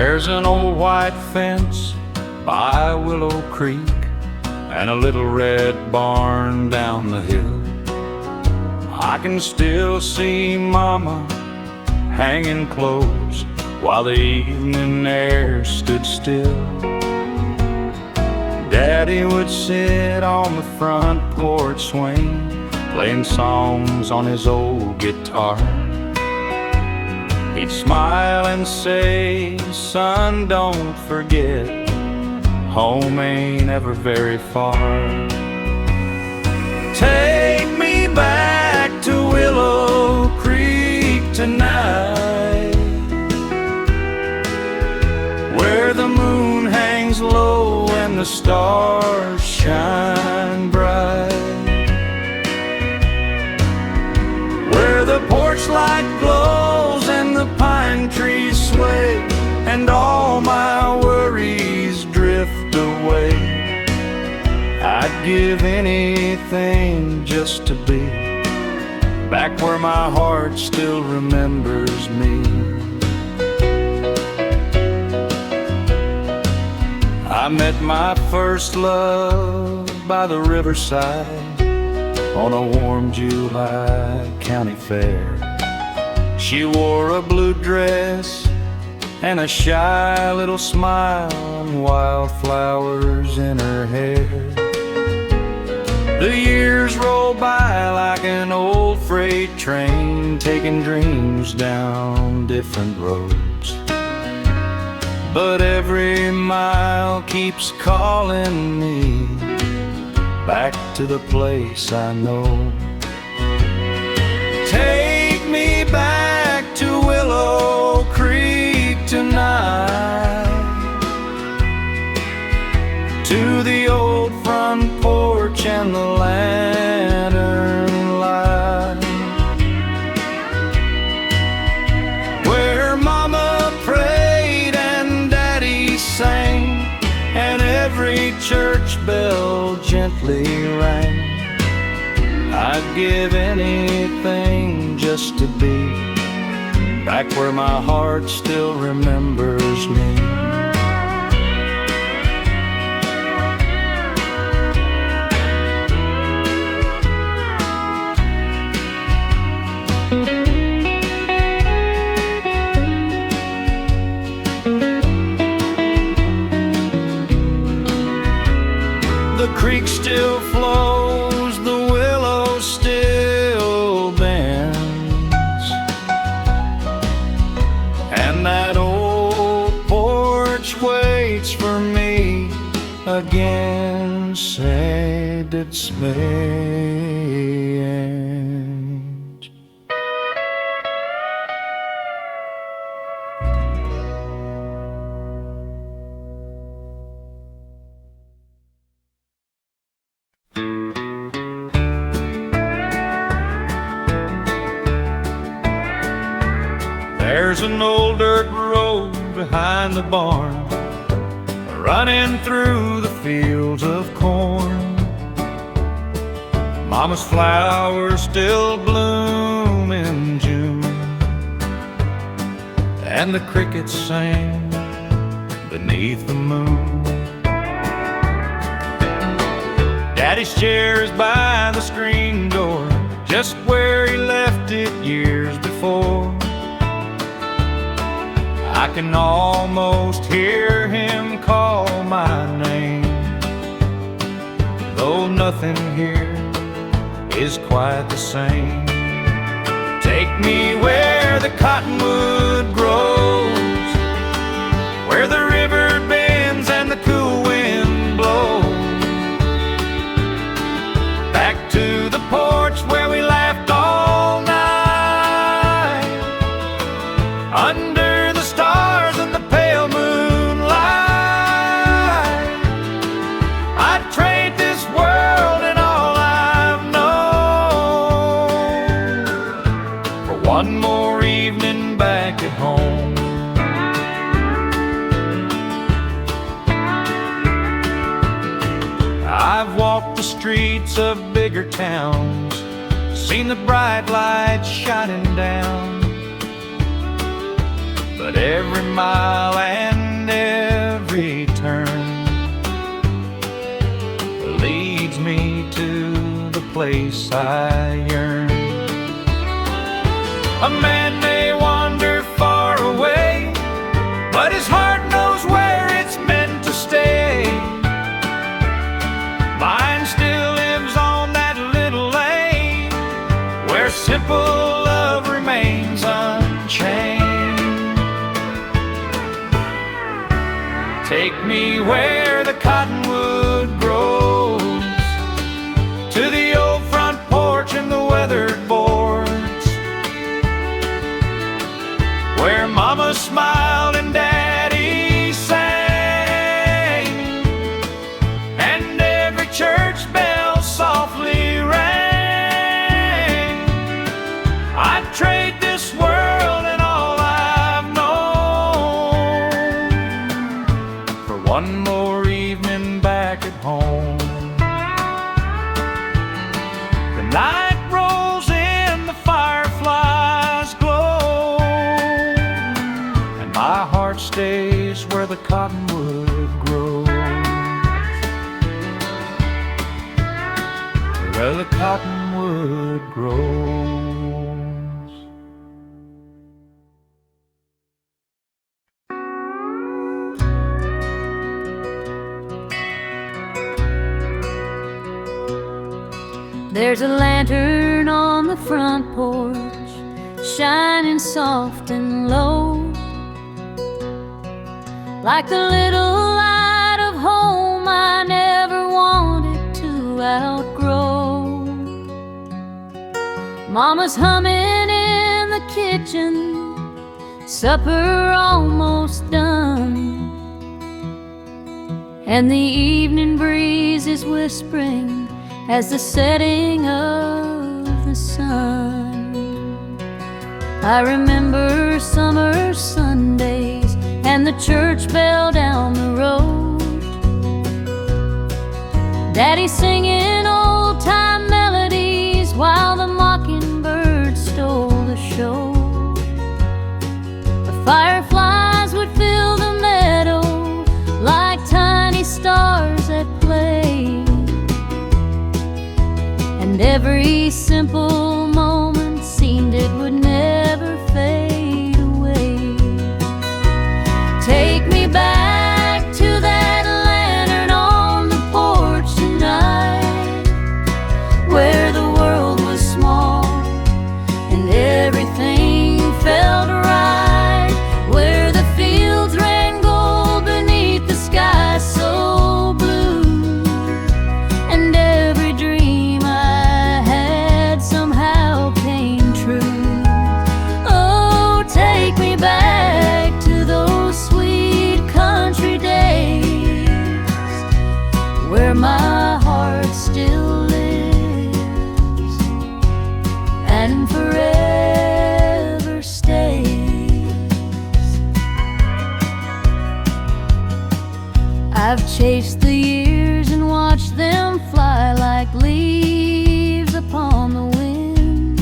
There's an old white fence by Willow Creek and a little red barn down the hill. I can still see Mama hanging clothes while the evening air stood still. Daddy would sit on the front porch swing, playing songs on his old guitar. He'd smile and say, "Son, don't forget, home ain't ever very far." Take me back to Willow Creek tonight, where the moon hangs low and the stars shine bright, where the porch light glows and the pine trees sway and all my worries drift away. I'd give anything just to be back where my heart still remembers me. I met my first love by the riverside on a warm July county fair. She wore a blue dress and a shy little smile and wildflowers in her hair. The years roll by like an old freight train, taking dreams down different roads. But every mile keeps calling me back to the place I know. Take me back to Willow Creek tonight, to the old front porch and the lantern light, where Mama prayed and Daddy sang and every church bell gently rang. I'd give anything just to be back where my heart still remembers me. The creek still flows, the willow still bends, and that old porch waits for me again, said its message. There's an old dirt road behind the barn, running through the fields of corn. Mama's flowers still bloom in June, and the crickets sing beneath the moon. Daddy's chair is by the screen door, just where he left it years before. I can almost hear him call my name, though nothing here is quite the same. Take me where the cottonwood grows, where the river bends and the cool wind blows, back to the porch where we laughed all night, under the stars and the pale moonlight. I'd trade this world and all I've known for one more evening back at home. I've walked the streets of bigger towns, seen the bright lights shining down, but every mile and every turn leads me to the place I yearn. A man may wander far away, but his heart knows where it's meant to stay. Mine still lives on that little lane where simple love remains unchained. Take me where the cottonwood grows, to the old front porch and the weathered boards, where Mama smiled and Daddy sang, and every church bell softly rang. I'd trade this world and all I've known for one more evening back at home. The night rolls in, the fireflies glow, and my heart stays where the cottonwood grows, where the cottonwood grows. There's a lantern on the front porch, shining soft and low, like the little light of home I never wanted to outgrow. Mama's humming in the kitchen, supper almost done, and the evening breeze is whispering as the setting of the sun. I remember summer Sundays and the church bell down the road, Daddy singing old-time melodies while the mockingbird stole the show. The fireflies would fill the meadow like tiny stars at play, and every simple moment seemed it would never fade away. Take me back to that lantern on the porch tonight, where the world was small and everything felt right, where the fields ran gold beneath the sky so blue, and every dream I had somehow came true. Oh, take me back to those sweet country days, where my heart still lives and forever stays. I've chased the years and watched them fly like leaves upon the wind,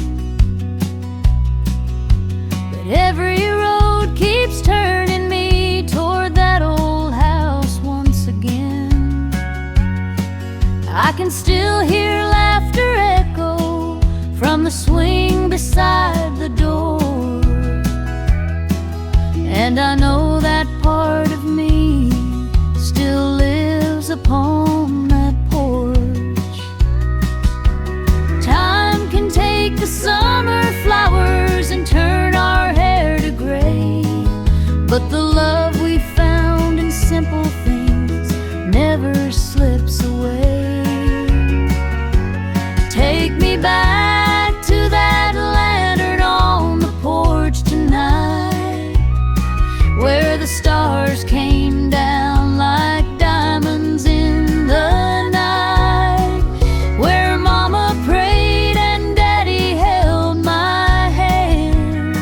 but every road keeps turning me toward that old house once again. I can still hear laughter echo from the swing beside the door, and I know that part of me still lives upon that porch. Time can take the summer flowers and turn our hair to gray, but the love we found in simple things never slips away. Take me back to that lantern on the porch tonight, where the stars came down like diamonds in the night, where Mama prayed and Daddy held my hand,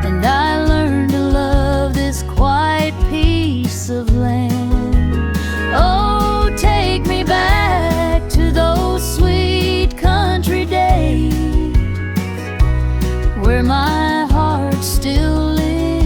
and I learned to love this quiet piece of land. Oh, take me back to those sweet country days, where my heart still lives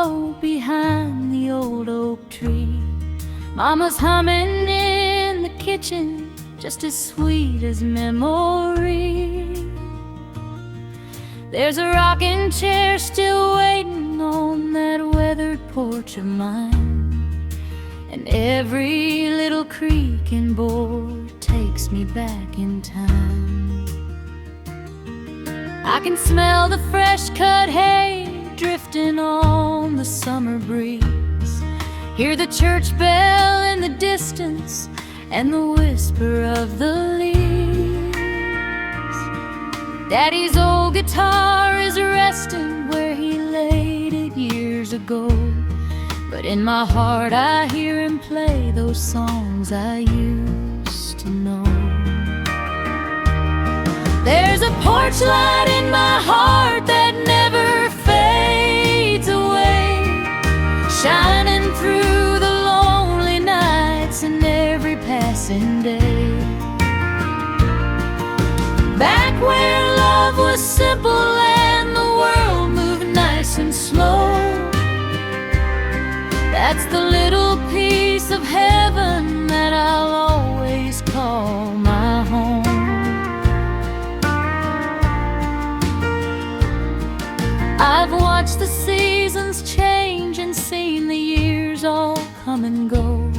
window behind the old oak tree. Mama's humming in the kitchen, just as sweet as memory. There's a rocking chair still waiting on that weathered porch of mine, and every little creak and board takes me back in time. I can smell the fresh cut hay drifting on the summer breeze, hear the church bell in the distance and the whisper of the leaves. Daddy's old guitar is resting where he laid it years ago, but in my heart I hear him play those songs I used to know. There's a porch light in my heart that never fades away, shining through the lonely nights and every passing day. Back where love was simple and the world moved nice and slow, that's the little piece of heaven that I'll always call my home. I've watched the seasons change and seen the years all come and go,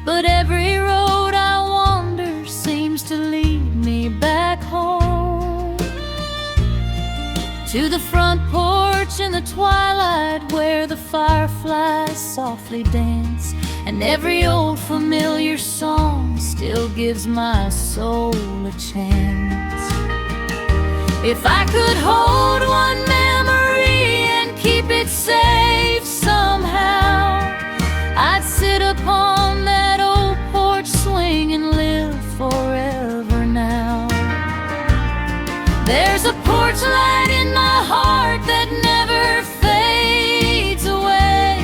but every road I wander seems to lead me back home, to the front porch in the twilight where the fireflies softly dance, and every old familiar song still gives my soul a chance. If I could hold one memory and keep it safe somehow, I'd sit upon that old porch swing and live forever now. There's a porch light in my heart that never fades away,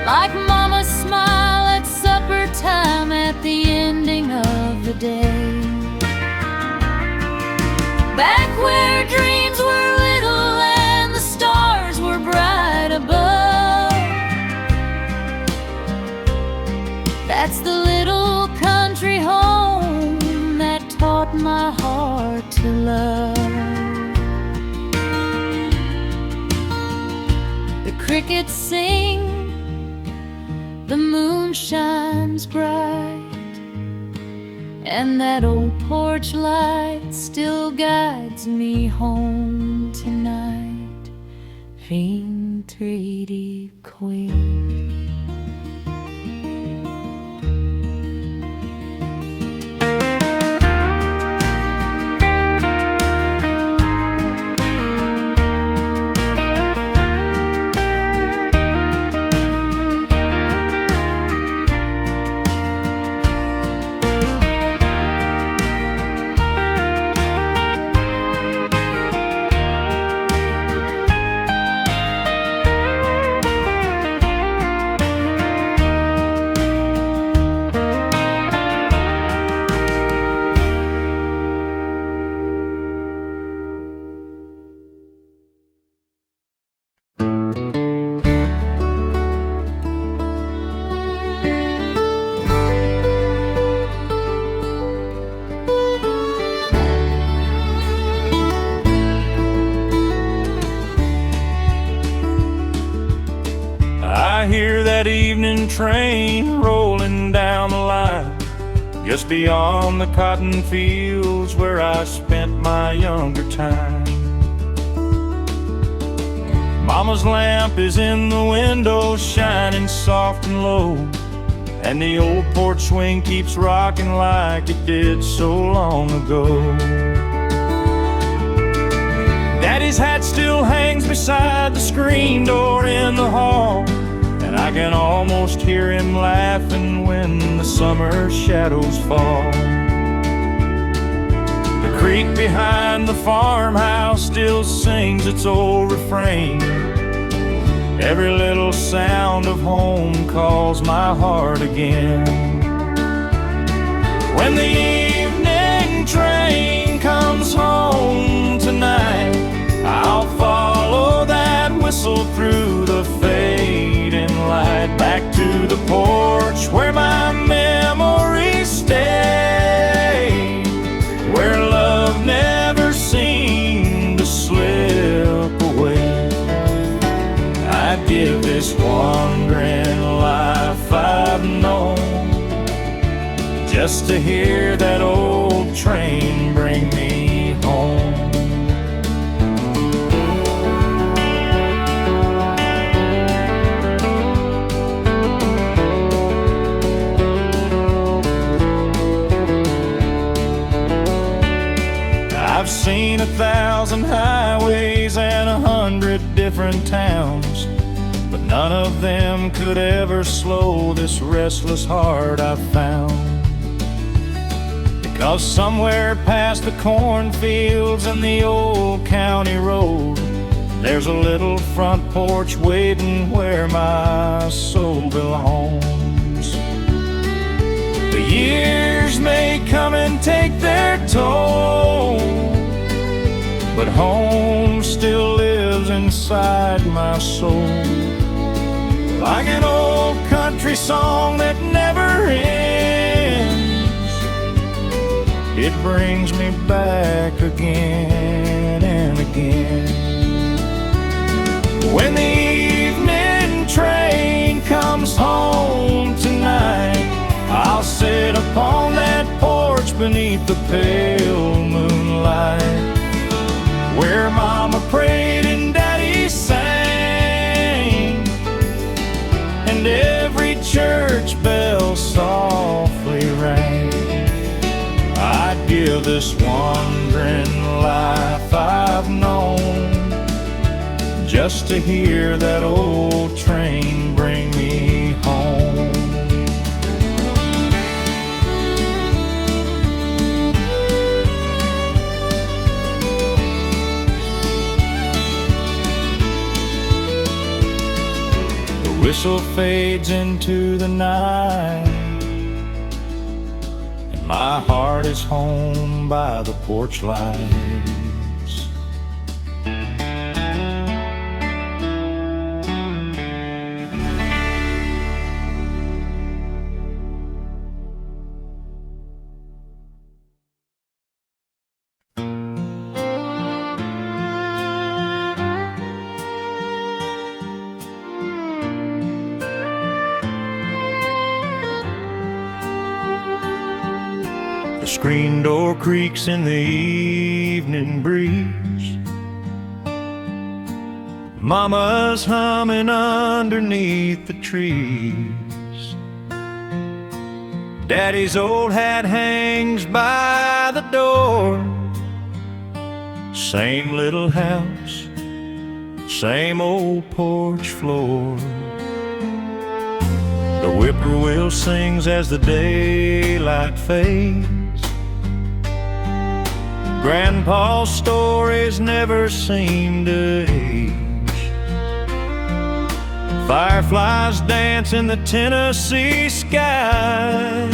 like Mama's smile at supper time at the ending of the day. Back where dreams were little and the stars were bright above, that's the little country home that taught my heart to love. The crickets sing, the moon shines bright, and that old porch light still guides me home tonight. Fin treaty queen. I hear that evening train rolling down the line, just beyond the cotton fields where I spent my younger time. Mama's lamp is in the window, shining soft and low, and the old porch swing keeps rocking like it did so long ago. Daddy's hat still hangs beside the screen door in the hall, and I can almost hear him laughing when the summer shadows fall. The creek behind the farmhouse still sings its old refrain. Every little sound of home calls my heart again. When the evening train comes home tonight, I'll follow that whistle through the fade. just to hear that old train bring me home. I've seen 1,000 highways and 100 different towns, but none of them could ever slow this restless heart I've found. Because somewhere past the cornfields and the old county road, there's a little front porch waiting where my soul belongs. The years may come and take their toll, but home still lives inside my soul, like an old country song that never ends. It brings me back again and again. When the evening train comes home tonight, I'll sit upon that porch beneath the pale moonlight, where Mama prayed and Daddy sang, and every church bell softly rang. I'd give this wandering life I've known just to hear that old train bring me home. Whistle fades into the night, and my heart is home by the porch lights. The screen door creaks in the evening breeze. Mama's humming underneath the trees. Daddy's old hat hangs by the door. Same little house, same old porch floor. The whippoorwill sings as the daylight fades. Grandpa's stories never seem to age. Fireflies dance in the Tennessee sky,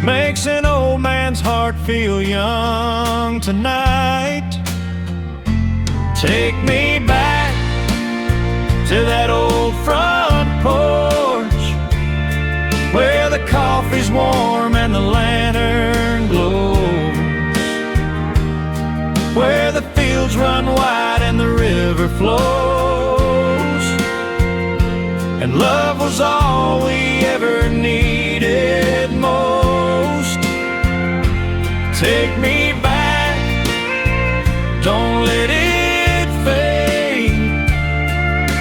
makes an old man's heart feel young tonight. Take me back to that old front porch, where the coffee's warm and the lantern glows, where the fields run wide and the river flows, and love was all we ever needed most. Take me back, don't let it fade,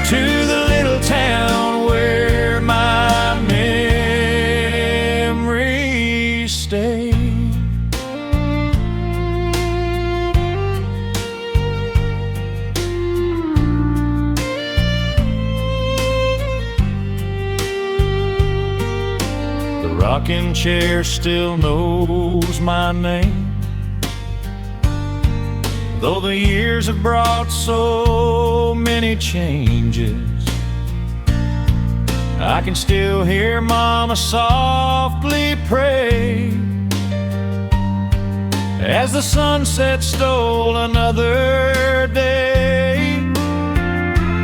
to the little town where my memories stay. Rocking chair still knows my name, though the years have brought so many changes. I can still hear Mama softly pray as the sunset stole another day.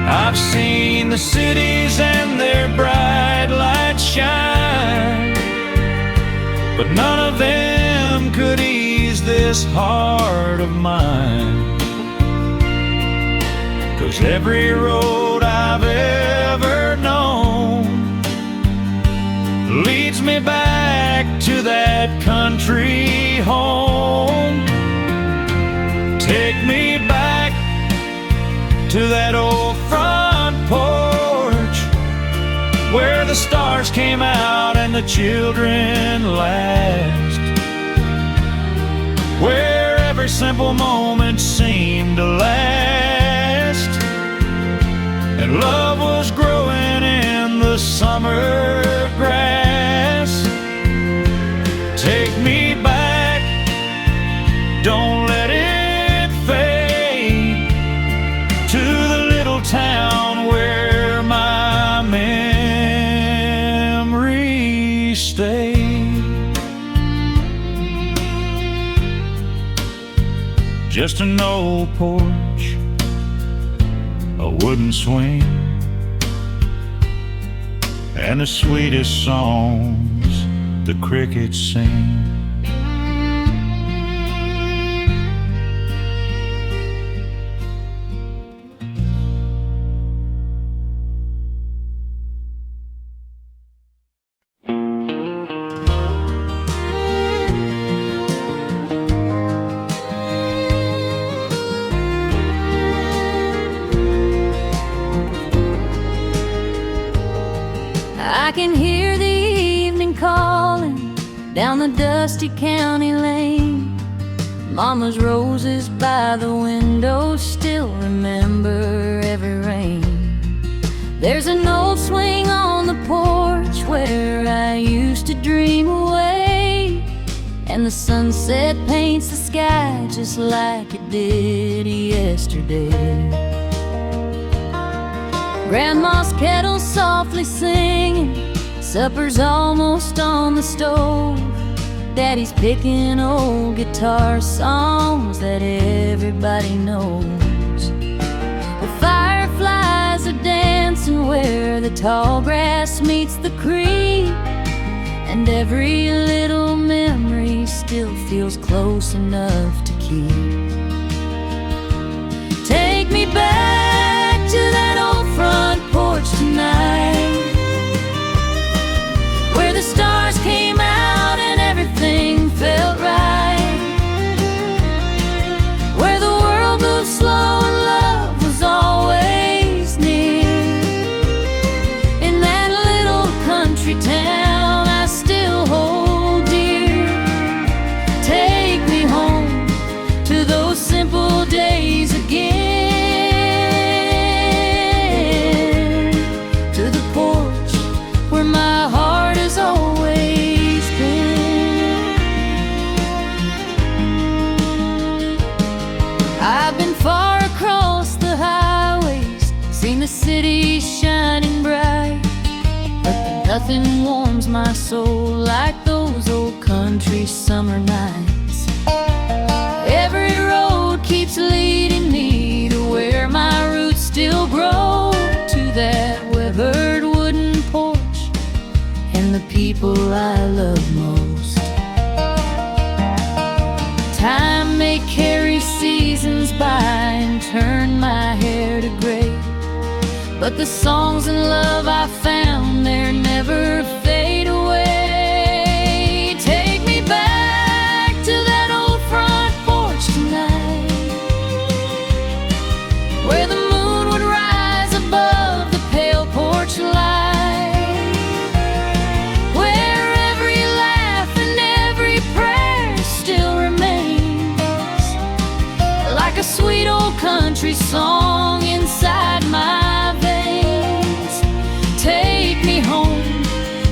I've seen the cities and their bright lights shine, but none of them could ease this heart of mine. 'Cause every road I've ever known leads me back back to that country home. Take me back to that old front porch where the stars came out and the children laughed, where every simple moment seemed to last, and love was growing in the summer grass. Take me back, don't let it fade, to the little town where my memories stay. Just an old porch, a wooden swing, and the sweetest songs the crickets sing. I can hear the evening calling down the dusty county lane. Mama's roses by the window still remember every rain. There's an old swing on the porch where I used to dream away, and the sunset paints the sky just like it did yesterday. Grandma's kettle softly singing, supper's almost on the stove. Daddy's picking old guitar songs that everybody knows. The fireflies are dancing where the tall grass meets the creek, and every little memory still feels close enough to keep. Take me back to that old front porch tonight, where the stars came out and everything felt right, where the world moved slow and love was always near. In that little country town I still hold dear. Take me home to those simple days again, to the porch where my heart has always been. I've been far across the highways, seen the city shining bright, but nothing warms my soul like those old country summer nights. Every road keeps leading me to where my roots still grow, to that weathered wooden porch and the people I love most. Time may carry seasons by and turn my hair to gray, but the songs and love I found there never fade away. Take me back to that old front porch tonight, where the moon would rise above the pale porch light, where every laugh and every prayer still remains, like a sweet old country song inside my veins. Take me home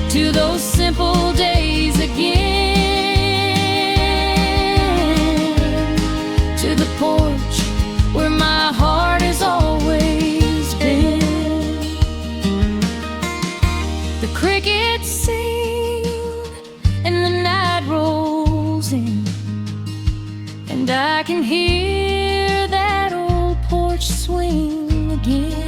to those simple days again, to the porch where my heart has always been. The crickets sing and the night rolls in, and I can hear that old porch swing again.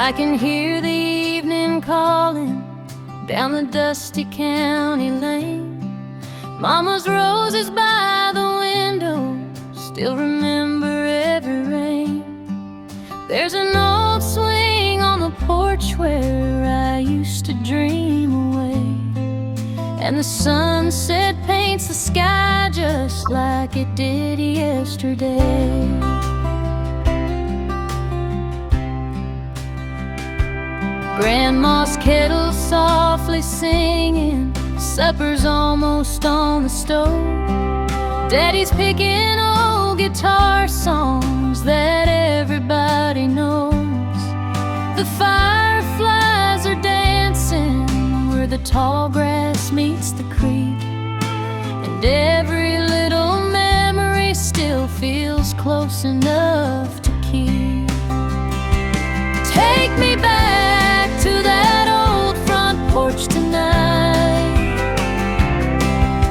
I can hear the evening calling down the dusty county lane. Mama's roses by the window still remember every rain. There's an old swing on the porch where I used to dream away, and the sunset paints the sky just like it did yesterday. Grandma's kettle softly singing, supper's almost on the stove. Daddy's picking old guitar songs that everybody knows. The fireflies are dancing where the tall grass meets the creek, and every little memory still feels close enough to keep. Take me back to that old front porch tonight,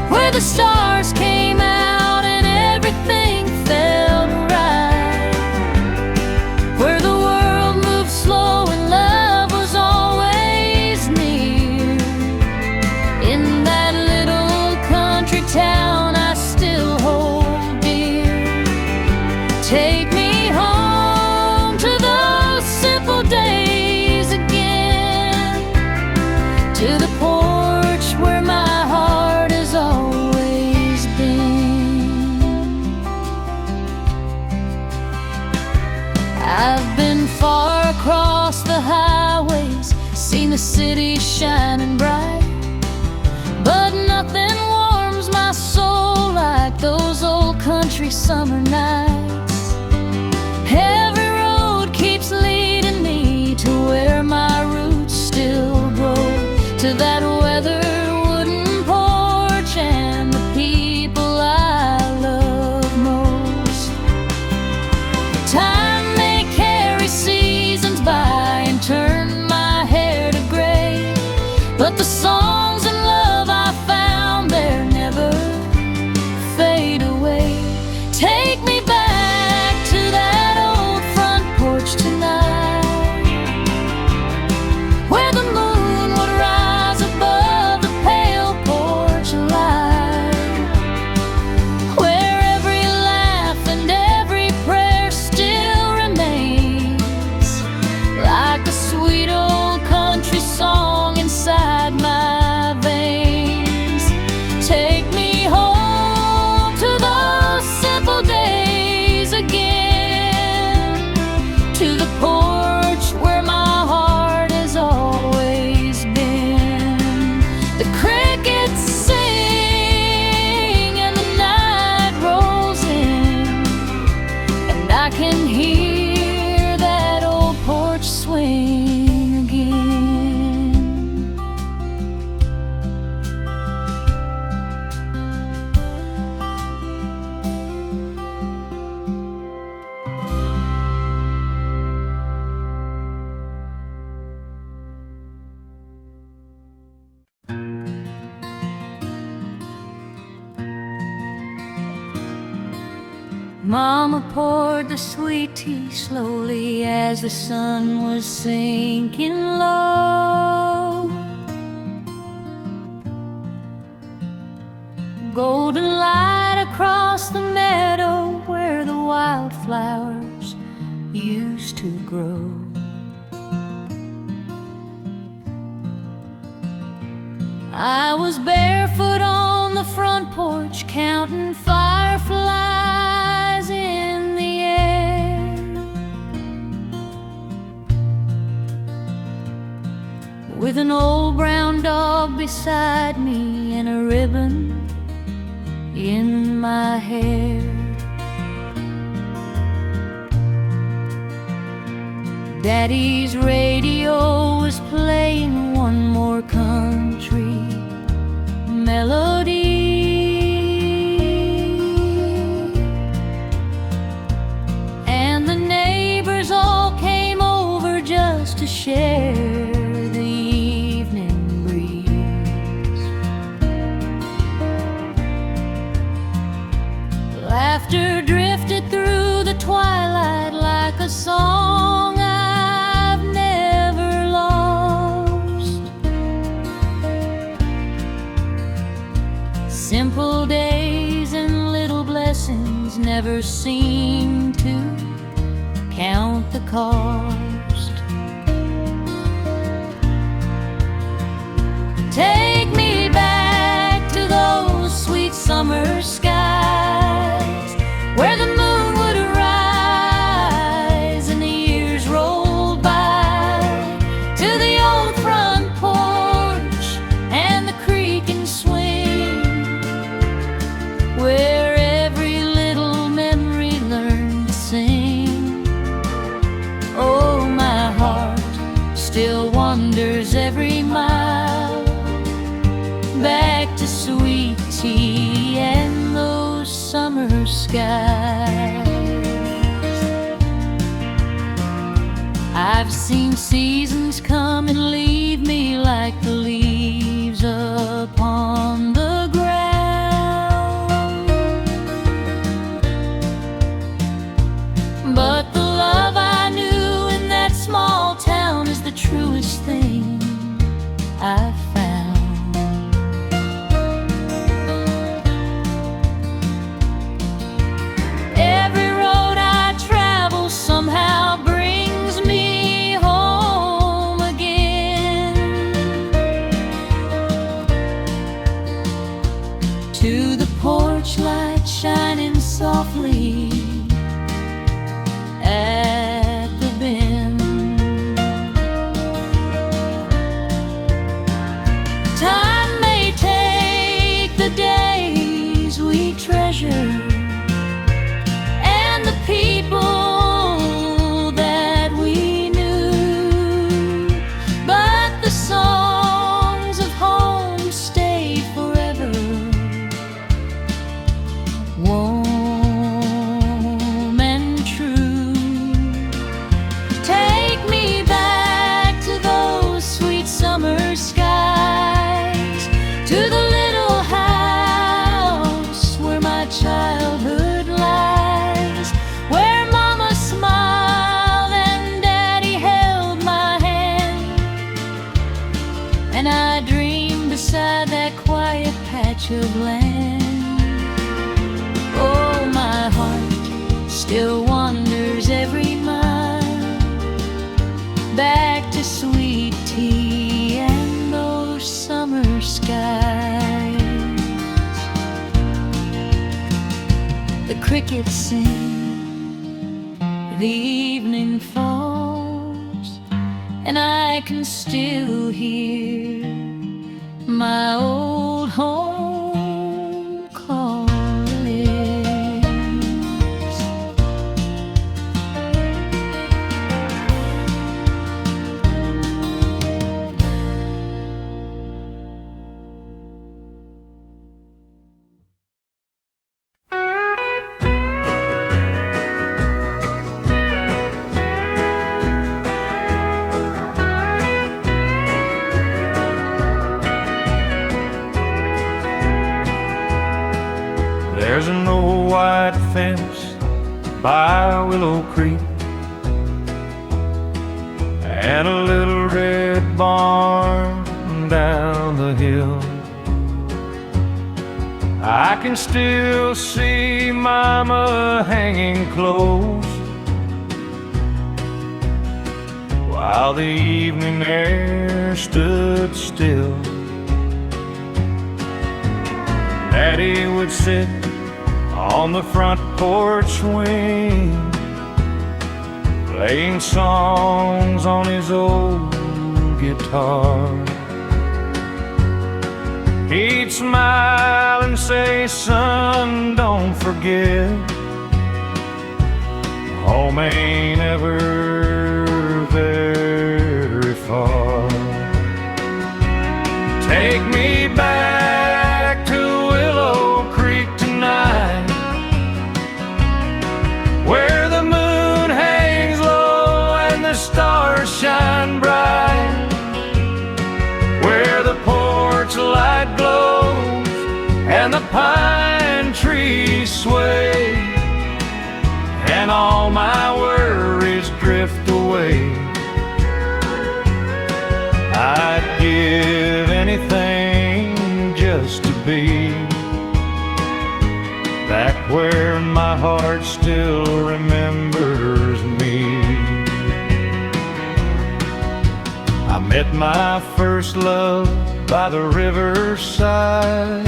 where the stars came out and everything felt right, where the world moved slow and love was always near. In that little country town I still hold dear. Take me home to those simple days again, to the porch where my heart has always been. I've been far across the highways, seen the city shining bright, but nothing warms my soul like those old country summer nights. Every road keeps leading me to where my roots still grow, to that weathered wooden porch and the people I love most. Time may carry seasons by and turn my hair to gray, but the songs and love I found there never fade away. Take me back to that old front porch tonight, where the moon would rise above the pale porch light, where every laugh and every prayer still remains like a sweet old country song inside my veins. Take me home to those simple days again, to the porch where my heart has always been. The crickets sing and the night rolls in, and I can hear that old porch swing again. Mama poured the sweet tea slowly as the sun was sinking low. Golden light across the meadow where the wildflowers used to grow. I was barefoot on the front porch counting fireflies in the air, with an old brown dog beside me and a ribbon in my hair. Daddy's radio was playing one more country melody, and the neighbors all came over just to share the evening breeze. Laughter drifted through the twilight like a song I've never Simple days and little blessings never seem to count the cost. Take me back to those sweet summer skies where the moon would rise and the years rolled by, to the old front porch and the creak and swing, where every little memory learned to sing. Oh, my heart still wanders every mile back to sweet tea and those summer skies. I've seen seasons come and leave me like the leaves upon the ground, but the love I knew in that small town is the truest thing I've found. Every road I travel somehow brings me home again, to the porch light shining softly at the bend. Time may take the days we treasure and the people that we knew, but the songs of home stay forever, warm and true. Take me back to those sweet summer skies, to the little house where my childhood lies, where Mama smiled and Daddy held my hand, and I dreamed beside that quiet patch of land. Oh, my heart still wanders every mile back to sweet tea and those summer skies. The crickets sing, the evening falls, and I can still hear my old home calling. There's an old white fence by Willow Creek and a little red barn down the hill. I can still see Mama hanging close while the evening air stood still. Daddy would sit on the front porch swing, playing songs on his old guitar. He'd smile and say, "Son, don't forget, home ain't ever very far. Take me back to Willow Creek tonight, where the moon hangs low and the stars shine bright, where the porch light glows and the pine trees sway, and all my worries drift away. I'd give anything just to be heart still remembers me. I met my first love by the riverside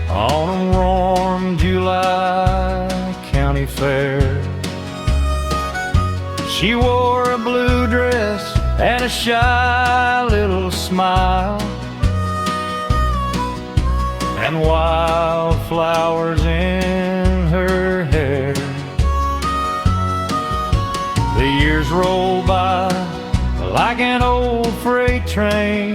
on a warm July county fair. She wore a blue dress and a shy little smile, and wildflowers in her hair. The years roll by like an old freight train,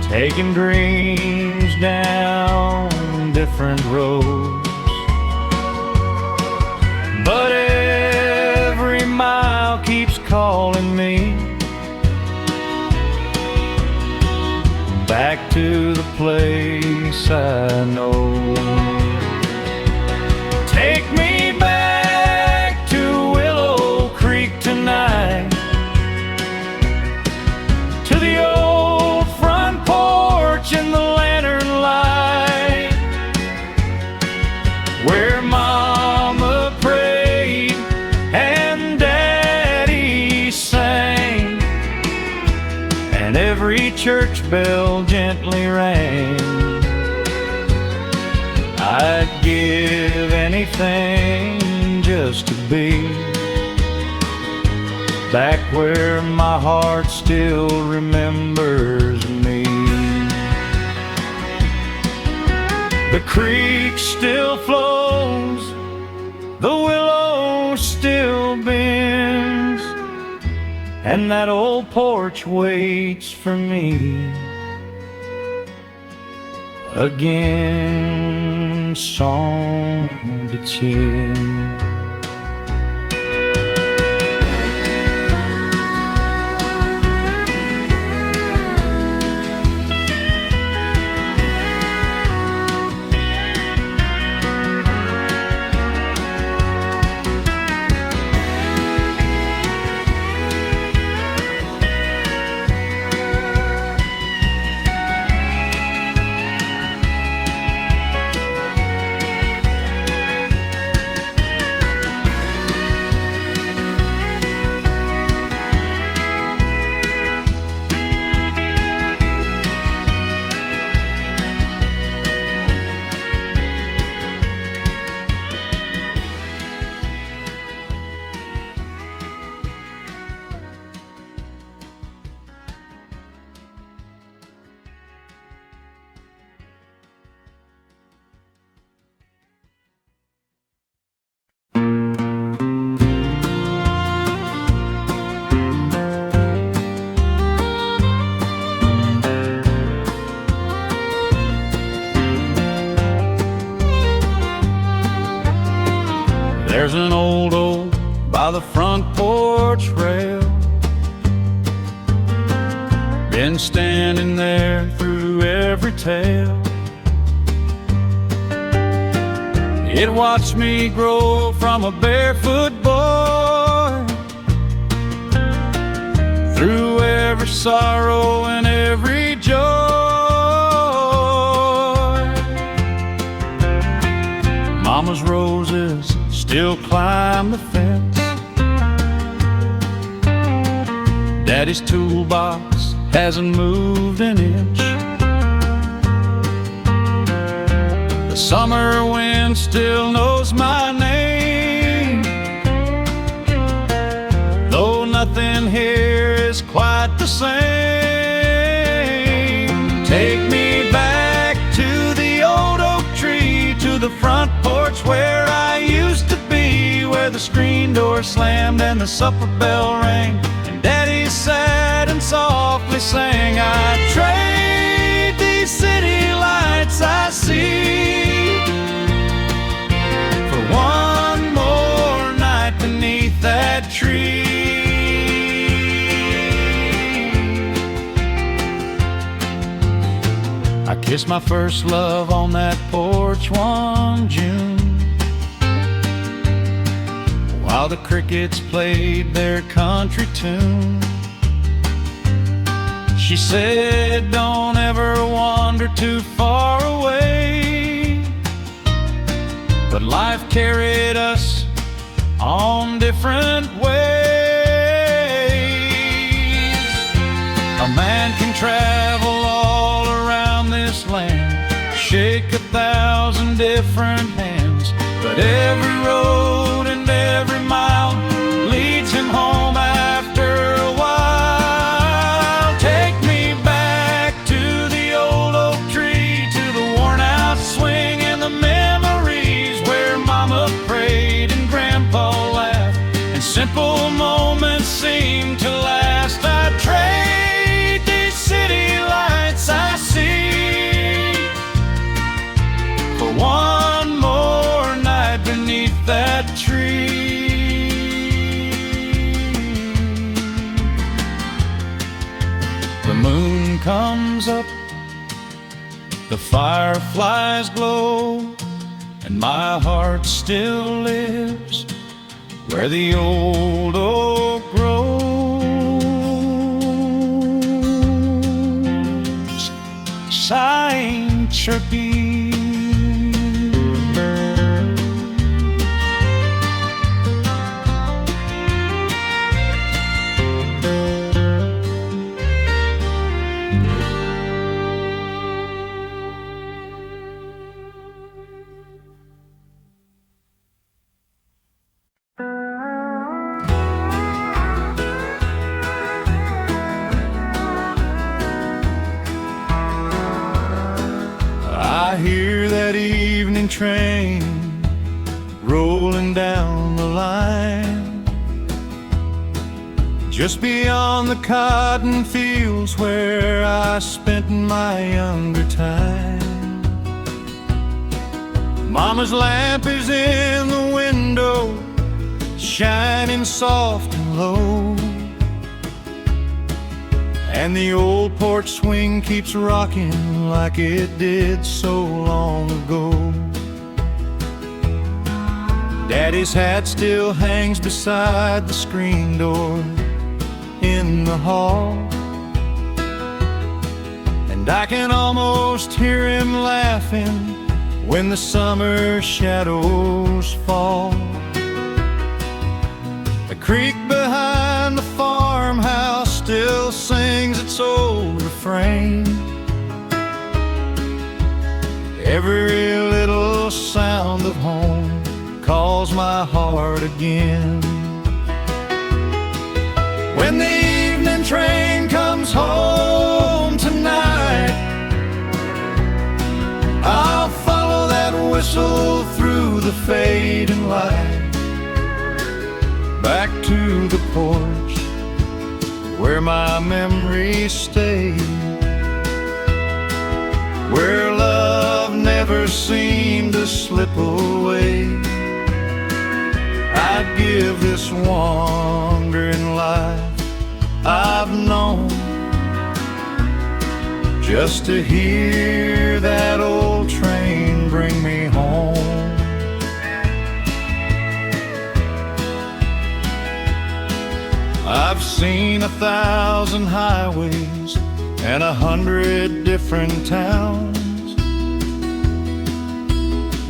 taking dreams down different roads. But every mile keeps calling me back to the place I know. Take me back to Willow Creek tonight, to the old front porch in the lantern light, where Mama prayed and Daddy sang, and every church bell gently rang. I'd give anything just to be back where my heart still remembers me. The creek still flows, the willow still bends, and that old porch waits for me again, song to chill. There's an old oak by the front porch rail, been standing there through every tale. It watched me grow from a barefoot boy, through every sorrow and every joy. Mama's roses still climb the fence, Daddy's toolbox hasn't moved an inch. The summer wind still knows my name, though nothing here is quite the same. Take me back to the old oak tree, to the front porch where I used to be, where the screen door slammed and the supper bell rang, and Daddy sat and softly sang. I'd trade these city lights I see for one more night beneath that tree. I kissed my first love on that porch one June, while the crickets played their country tune. She said, don't ever wander too far away, but life carried us on different ways. A man can travel all around this land, shake 1,000 different hands, but every road and every mile leads him home after a while. Take me back to the old oak tree, to the worn out swing and the memories where Mama prayed and Grandpa laughed and simple moments seem to last. I'd trade these city lights I see for one more night beneath that tree. The moon comes up, the fireflies glow, and my heart still lives where the old oak grows, sighing, chirpy. I hear that evening train rolling down the line, just beyond the cotton fields where I spent my younger time. Mama's lamp is in the window, shining soft and low, and the old porch swing keeps rocking like it did so long ago. Daddy's hat still hangs beside the screen door in the hall, and I can almost hear him laughing when the summer shadows fall. The creek behind the farmhouse still sings its old refrain. Every little sound of home calls my heart again. When the evening train comes home tonight, I'll follow that whistle through the fading light, back to the porch where my memories stay, where love never seemed to slip away. I'd give this wandering life I've known just to hear that old train bring me home. I've seen 1,000 highways and 100 different towns,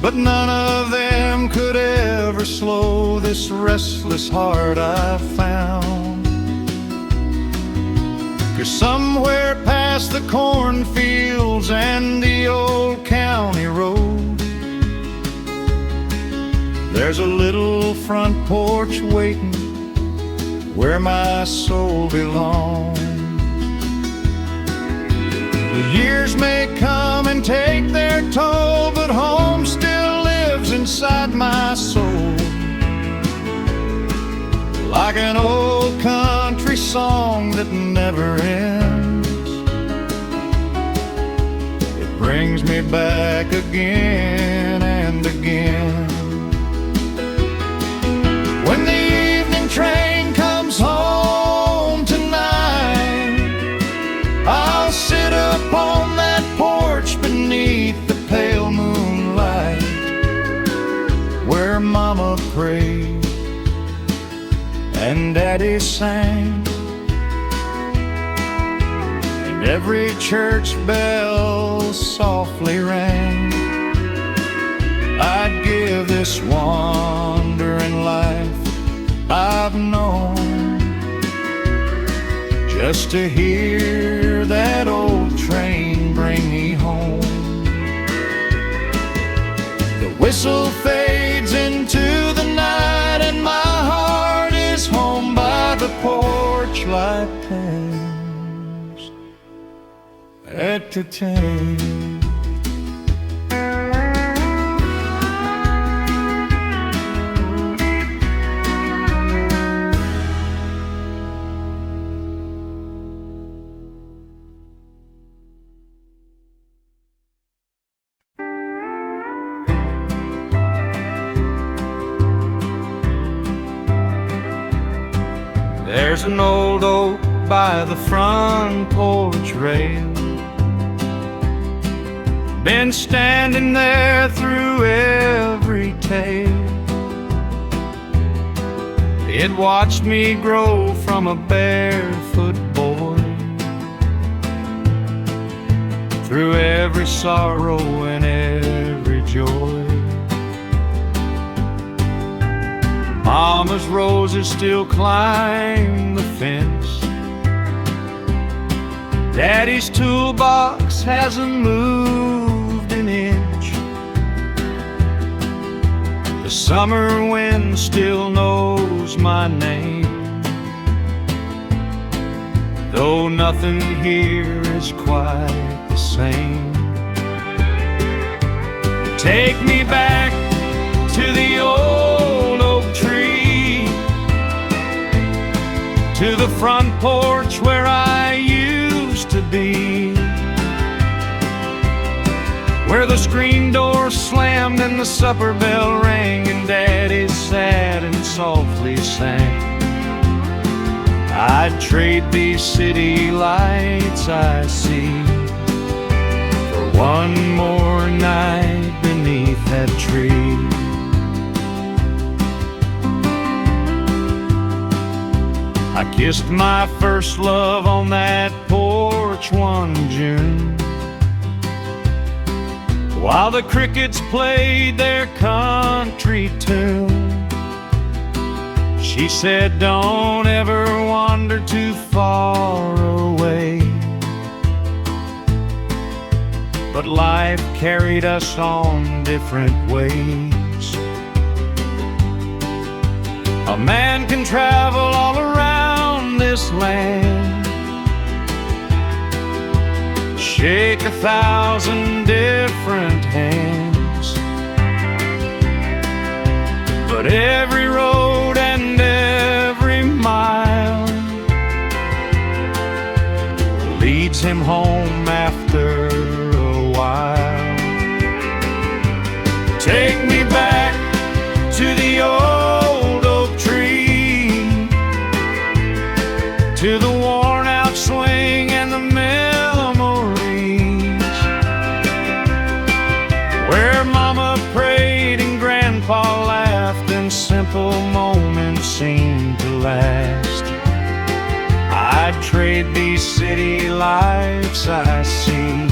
but none of them could ever slow this restless heart I've found. 'Cause somewhere past the cornfields and the old county road, there's a little front porch waiting where my soul belongs. The years may come and take their toll, but home still lives inside my soul, like an old country song that never ends. It brings me back again and again. When the evening train comes home tonight, I'll sit upon that porch beneath the pale moonlight, where Mama prayed and Daddy sang, and every church bell softly rang. I'd give this wandering life I've known just to hear that old train bring me home. The whistle fades into the night and my heart is home by the porch light pains at the tank. There's an old oak by the front porch rail, been standing there through every tale. It watched me grow from a barefoot boy, through every sorrow and every joy. Mama's roses still climb the fence, Daddy's toolbox hasn't moved an inch. The summer wind still knows my name, though nothing here is quite the same. Take me back to the old oak tree, to the front porch where I used to be, where the screen door slammed and the supper bell rang and Daddy sat and softly sang. I'd trade these city lights I see for one more night beneath that tree. I kissed my first love on that porch one June, while the crickets played their country tune. She said, don't ever wander too far away, but life carried us on different ways. A man can travel all around this land, shake 1,000 different hands, but every road and every mile leads him home after a while. Take me back to the old oak tree, to the worn out swing and the memories, where Mama prayed and Grandpa laughed and simple moments seemed to last. I'd trade these city lights I see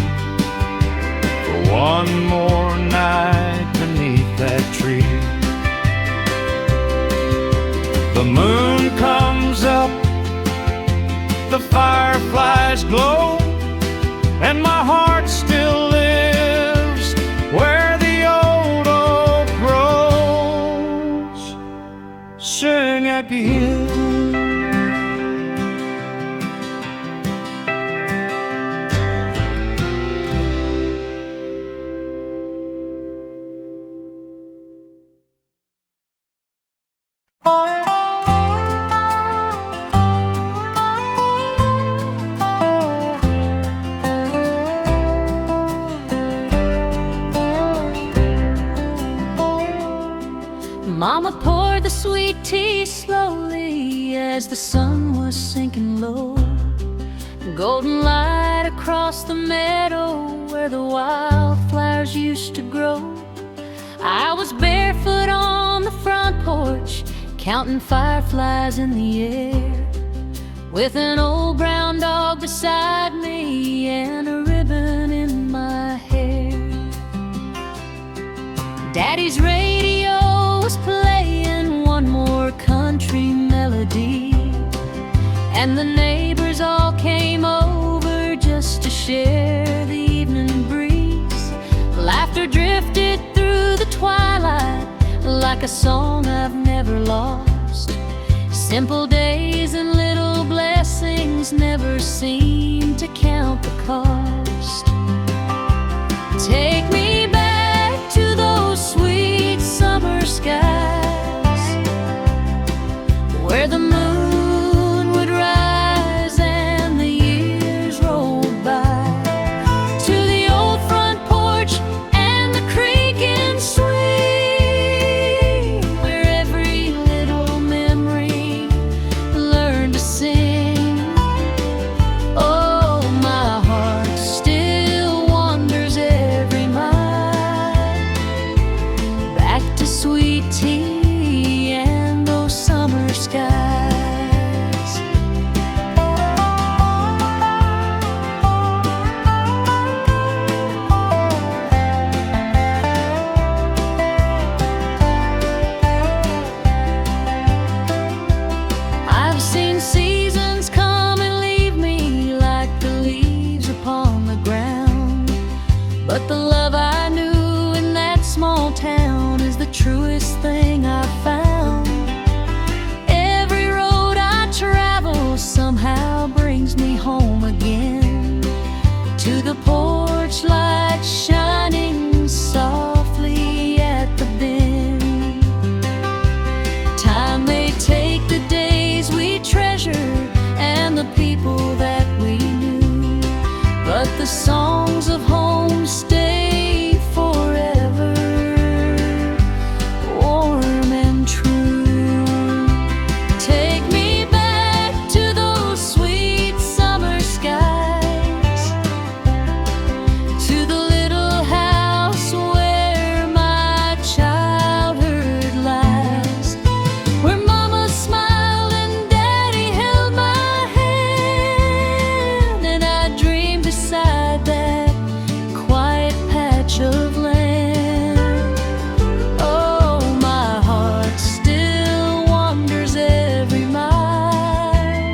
for one more night beneath that tree. The moon comes up, the fireflies glow, and my heart still lives where the old oak grows. Sing again. Mama poured the sweet tea slowly as the sun was sinking low. Golden light across the meadow where the wildflowers used to grow. I was barefoot on the front porch, counting fireflies in the air, with an old brown dog beside me and a ribbon in my hair. Daddy came over just to share the evening breeze. Laughter drifted through the twilight like a song I've never lost. Simple days and little blessings never seem to count the cost. Take me back to those sweet summer skies where the moon would rise and the years rolled by, to the old front porch and the creaking swing, where every little memory learned to sing. Oh, my heart still wanders every mile back to sweet tea and those summer skies. I've seen seasons come and leave me like the leaves upon the ground, but the love I knew in that small town is the truest thing I've found. Every road I travel somehow brings me home again, to the porch light shining softly at the bend. Time may take the days we treasure and the people that we knew, but the songs of home stay forever warm and true. Take me back to those sweet summer skies, to the little house where my childhood lies, where Mama smiled and Daddy held my hand, and I dreamed beside that quiet patch of land. Oh, my heart still wanders every mile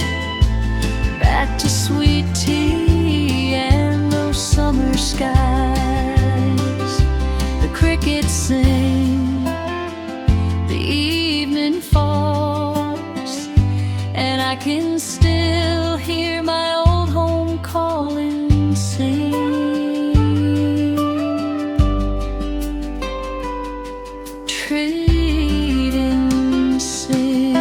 back to sweet tea and those summer skies. The crickets sing, the evening falls, and I can still hear my old home calling, sing, trade and sing.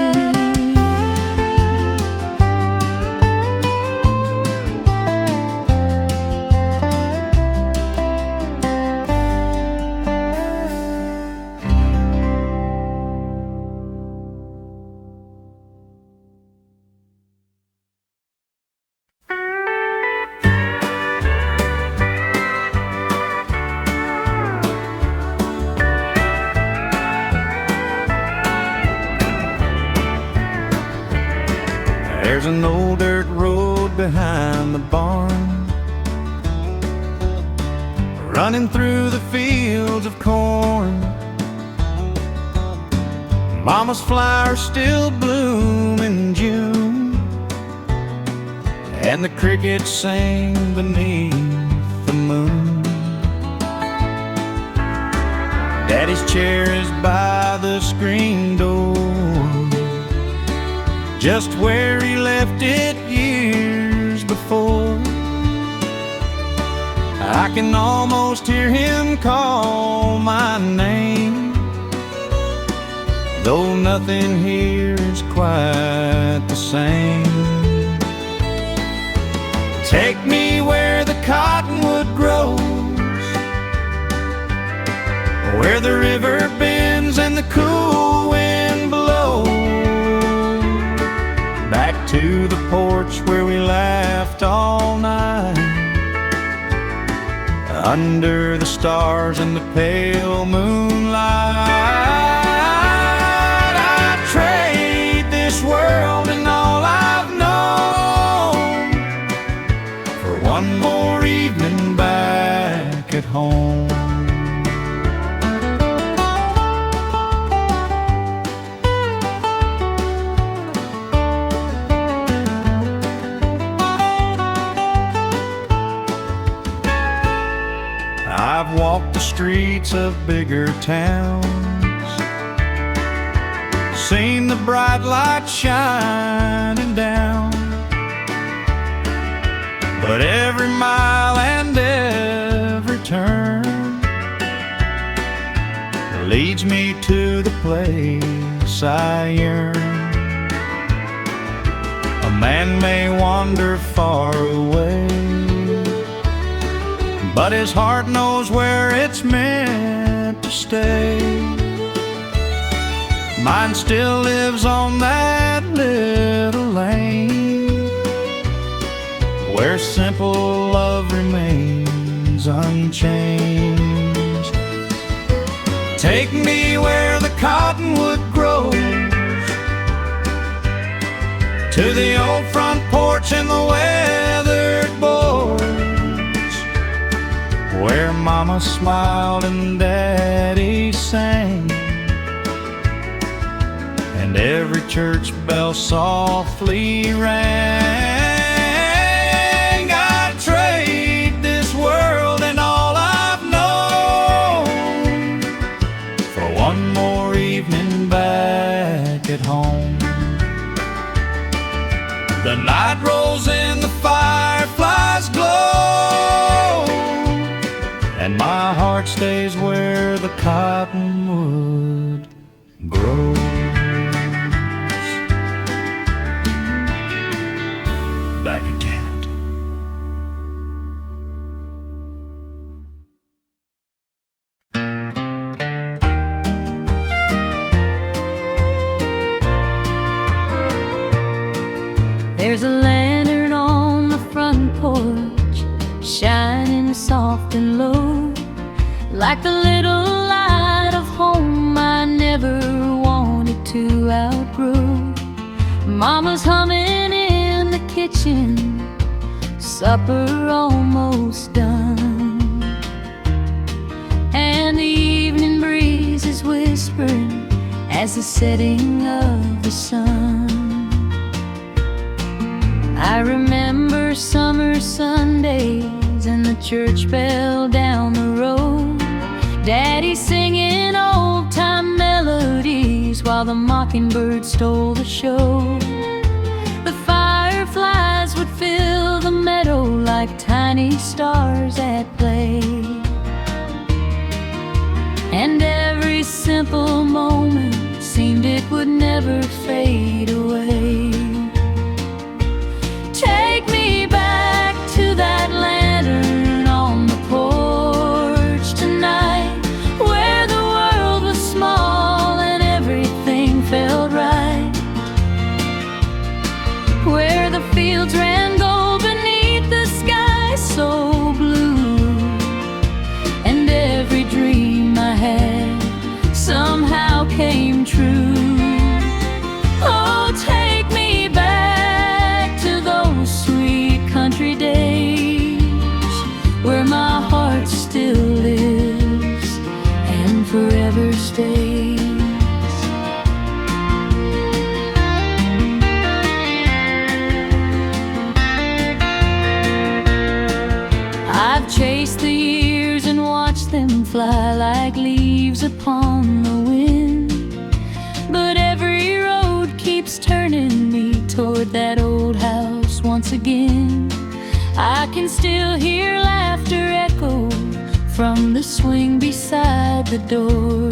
There's an old dirt road behind the barn, running through the fields of corn. Mama's flowers still bloom in June, and the crickets sing beneath the moon. Daddy's chair is by the screen door, just where he left it years before. I can almost hear him call my name, though nothing here is quite the same. Take me where the cottonwood grows, where the river bends and the cool wind blows, back to the porch where we laughed all night, under the stars and the pale moonlight. I'd trade this world and all I've known for one more evening back at home. I've walked the streets of bigger towns, seen the bright light shining down, but every mile and every turn leads me to the place I yearn. A man may wander far away, but his heart knows where it's meant to stay. Mine still lives on that little lane, where simple love remains unchanged. Take me where the cottonwood grows, to the old front porch and the weathered boards, where Mama smiled and Daddy sang, and every church bell softly rang. I'd trade this world and all I've known for one more evening back at home. The night rolls in, the fireflies glow, and my heart stays where the cottonwood grows. Back again. There's a lantern on the front porch, shining soft and low, like the little light of home I never wanted to outgrow. Mama's humming in the kitchen, supper almost done, and the evening breeze is whispering as the setting of the sun. I remember summer Sundays and the church bell down the road, Daddy singing old-time melodies while the mockingbird stole the show. The fireflies would fill the meadow like tiny stars at play, and every simple moment seemed it would never fade away. Take me back to that lantern on the porch tonight, where the world was small and everything felt right, where the fields ran gold beneath the sky so blue, and every dream I had somehow came true. Oh, take me back to those sweet country days, where my heart still lives and forever stays. I've chased the years and watched them fly like leaves upon the wind, but every road keeps turning me toward that old house once again. I can still hear laughter echo from the swing beside the door,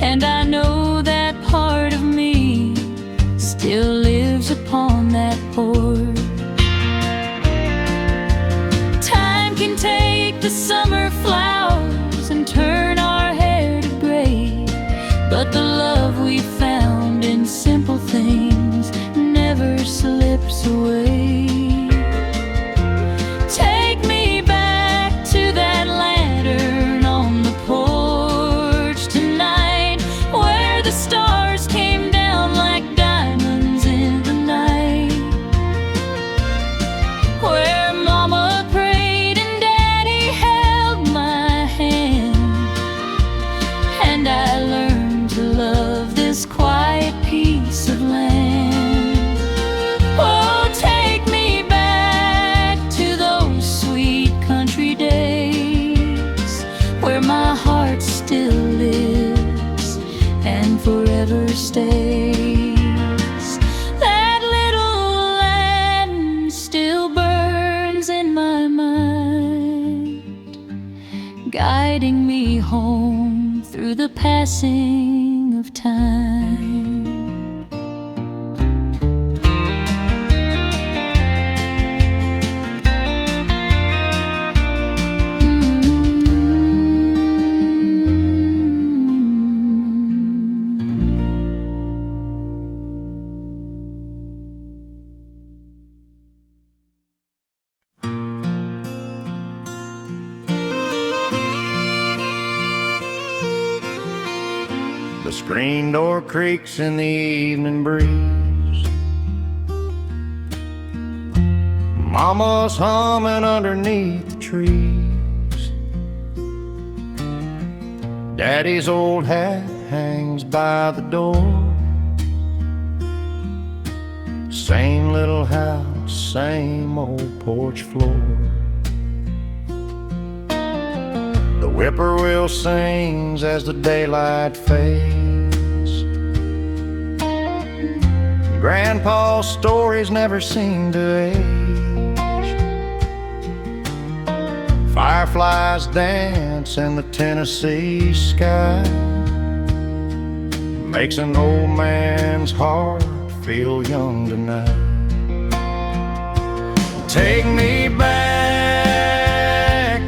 and I know that part of me still lives upon that porch. Time can take the summer flowers and turn our hair to gray, but the love we found in simple things never slips away. Take me back to that lantern on the porch tonight, where the stars came down like diamonds in the night, memories in my mind, guiding me home through the passing of time. The screen door creaks in the evening breeze. Mama's humming underneath the trees. Daddy's old hat hangs by the door. Same little house, same old porch floor. The whippoorwill sings as the daylight fades. Grandpa's stories never seem to age. Fireflies dance in the Tennessee sky. Makes an old man's heart feel young tonight. Take me back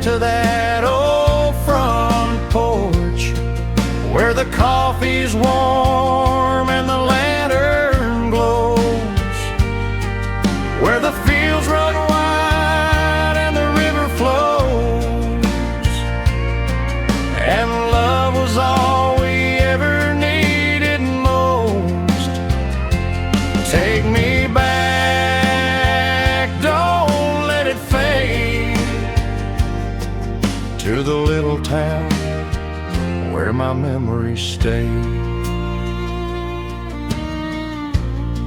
to that old front porch, where the coffee's warm and the lantern glows, where the fields run wide and the river flows, and love was all we ever needed most. Take me back, don't let it fade, to the little town where my memories stay.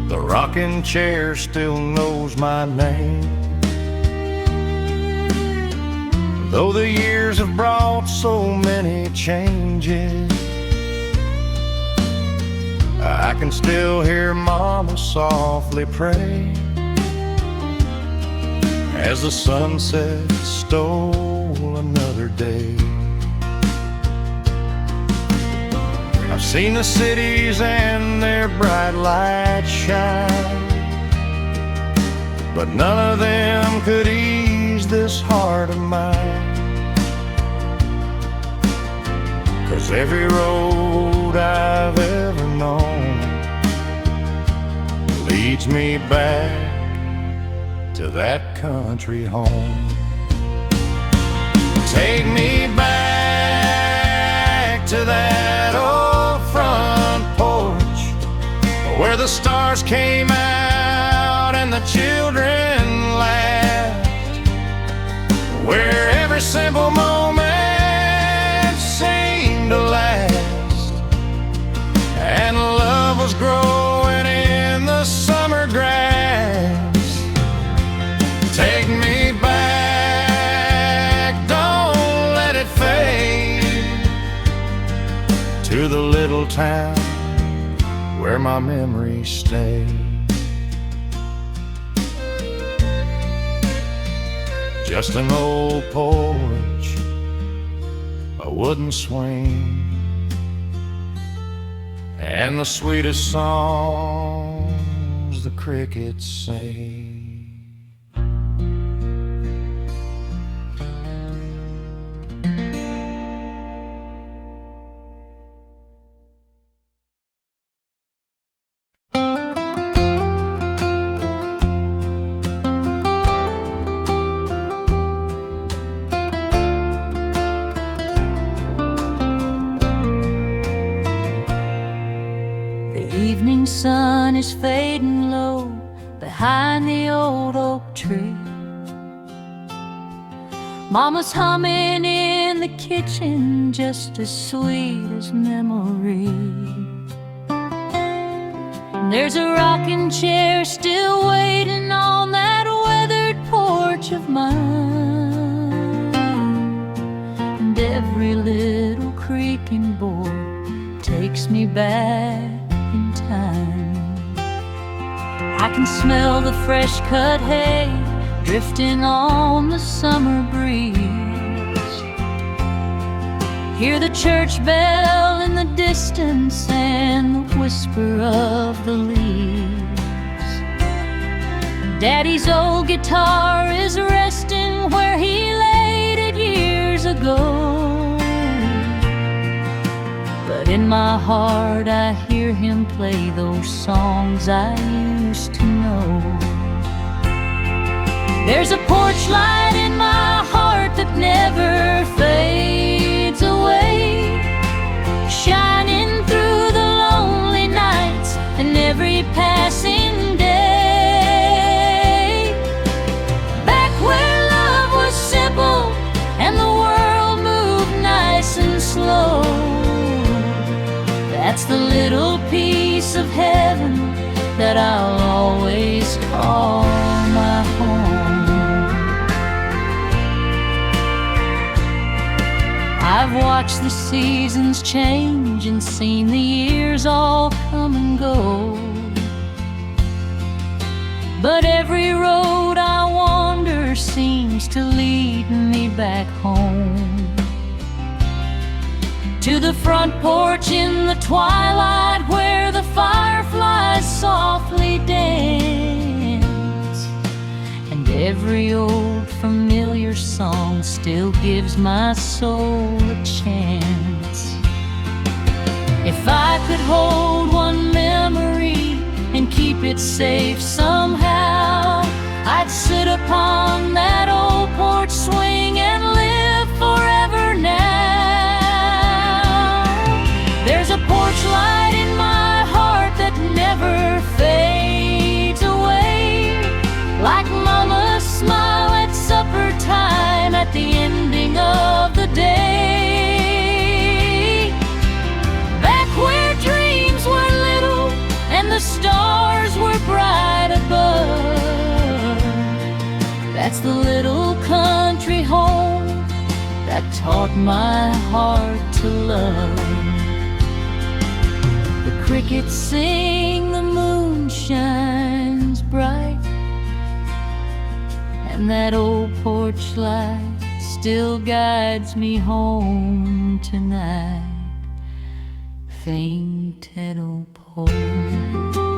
The rocking chair still knows my name, though the years have brought so many changes. I can still hear Mama softly pray as the sunset stole another day. I've seen the cities and their bright lights shine, but none of them could ease this heart of mine. 'Cause every road I've ever known leads me back to that country home. Take me back to that old front porch, where the stars came out and the children laughed, where every simple moment seemed to last, and love was growing in the summer grass. Take me back, don't let it fade, to the little town where my memories stay. Just an old porch, a wooden swing, and the sweetest songs the crickets sing. Evening sun is fading low behind the old oak tree. Mama's humming in the kitchen, just as sweet as memory. And there's a rocking chair still waiting on that weathered porch of mine. And every little creaking board takes me back in time. I can smell the fresh cut hay, drifting on the summer breeze. Hear the church bell in the distance and the whisper of the leaves. Daddy's old guitar is resting where he laid it years ago. But in my heart I hear him play those songs I used to know. There's a porch light in my heart that never fades away, shining through the lonely nights and every passing day. Back where love was simple and the world moved nice and slow, that's the little piece of heaven that I'll always call my home. I've watched the seasons change and seen the years all come and go, but every road I wander seems to lead me back home. To the front porch in the twilight where the fireflies softly dance, and every old familiar song still gives my soul a chance. If I could hold one memory and keep it safe somehow, I'd sit upon that old porch swing and live forever now. There's a porch light in my heart that never fades away, like Mama's smile at supper time at the ending of the day. Back where dreams were little and the stars were bright above, that's the little country home that taught my heart to love. The crickets sing, the moon shines bright, and that old porch light still guides me home tonight. Fainted old porch.